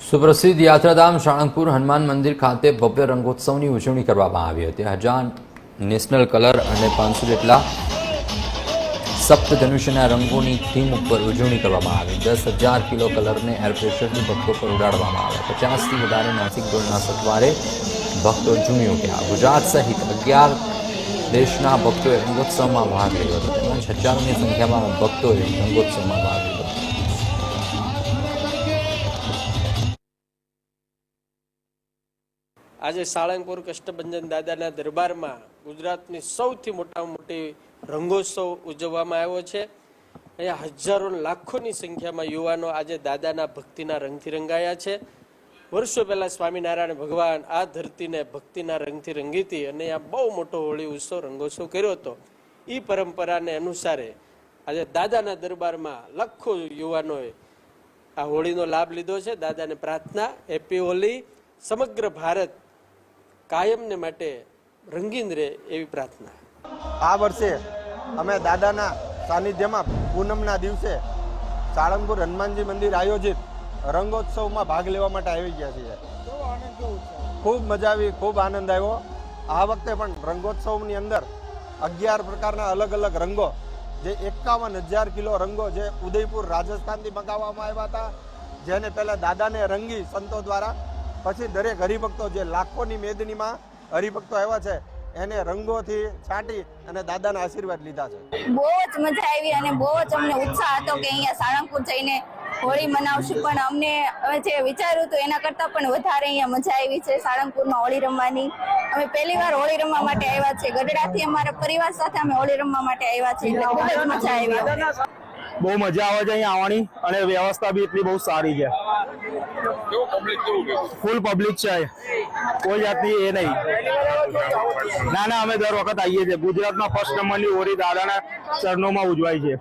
સુપ્રસિદ્ધ યાત્રાધામ સાળંગપુર હનુમાન મંદિર ખાતે ભવ્ય રંગોત્સવની ઉજવણી કરવામાં આવી હતી। 1000 નેશનલ કલર અને 500 જેટલા સપ્તધનુષ્યના રંગોની થીમ ઉપર ઉજવણી કરવામાં આવી। 10,000 કિલો કલરને એર પ્રેશરથી ભક્તો પર ઉડાડવામાં આવ્યા। 50થી વધારે નાસિક ઢોલના સથવારે ભક્તો ઝૂમી ઉઠ્યા। ગુજરાત સહિત 11 દેશના ભક્તોએ રંગોત્સવમાં ભાગ લીધો હતો, તેમજ હજારોની સંખ્યામાં ભક્તોએ રંગોત્સવમાં ભાગ લીધો। આજે સાળંગપુર કષ્ટભંજન દાદાના દરબારમાં ગુજરાતની સૌથી મોટી રંગોત્સવ ઉજવવામાં આવ્યો છે। અહીંયા હજારો લાખોની સંખ્યામાં યુવાનો આજે દાદાના ભક્તિના રંગથી રંગાયા છે। વર્ષો પહેલા સ્વામિનારાયણ ભગવાન આ ધરતીને ભક્તિના રંગથી રંગી હતી અને આ બહુ મોટો હોળી ઉત્સવ રંગોત્સવ કર્યો હતો। એ પરંપરાને અનુસારે આજે દાદાના દરબારમાં લાખો યુવાનોએ આ હોળીનો લાભ લીધો છે। દાદાને પ્રાર્થના, હેપી હોલી। સમગ્ર ભારત કાયમને માટે રંગીન રહે એવી પ્રાર્થના। આ વર્ષે અમે દાદાના સાનિધ્યમાં પૂનમના દિવસે સાળંગપુર હનુમાનજી મંદિર આયોજિત રંગોત્સવમાં ભાગ લેવા માટે આવી ગયા છીએ। ખૂબ મજા આવી, ખૂબ આનંદ આવ્યો। આ વખતે પણ રંગોત્સવની અંદર 11 પ્રકારના અલગ અલગ રંગો, જે 51,000 કિલો રંગો જે ઉદયપુર રાજસ્થાનથી મંગાવવામાં આવ્યા હતા, જેને પહેલા દાદાને રંગી સંતો દ્વારા, પછી દરેક હરિભક્તો જે લાખોની મેદનીમાં હરિભક્તો આવ્યા છે એને રંગોથી છાંટી અને દાદાના આશીર્વાદ લીધા છે। બહુ જ મજા આવી અને બહુ જ અમને ઉત્સાહ હતો કે અહીંયા સાળંગપુર જઈને હોળી મનાવશું, પણ અમને હવે જે વિચાર્યું હતું એના કરતાં પણ વધારે અહીંયા મજા આવી છે સાળંગપુરમાં હોળી રમવાની। અમે પહેલી વાર હોળી રમવા માટે આવ્યા છીએ, ગઢડાથી અમારા પરિવાર સાથે અમે હોળી રમવા માટે આવ્યા છીએ, એટલે ખૂબ જ મજા આવી। બહુ મજા આવે છે અહીંયા આવવાની અને વ્યવસ્થા બી એટલી બહુ સારી છે। ફૂલ પબ્લિક છે, કોઈ જાતની એ નહીં। ના અમે દર વખત આવીએ છીએ। ગુજરાતમાં ફર્સ્ટ નંબરની હોળી દાદાના ચરણોમાં ઉજવાય છે।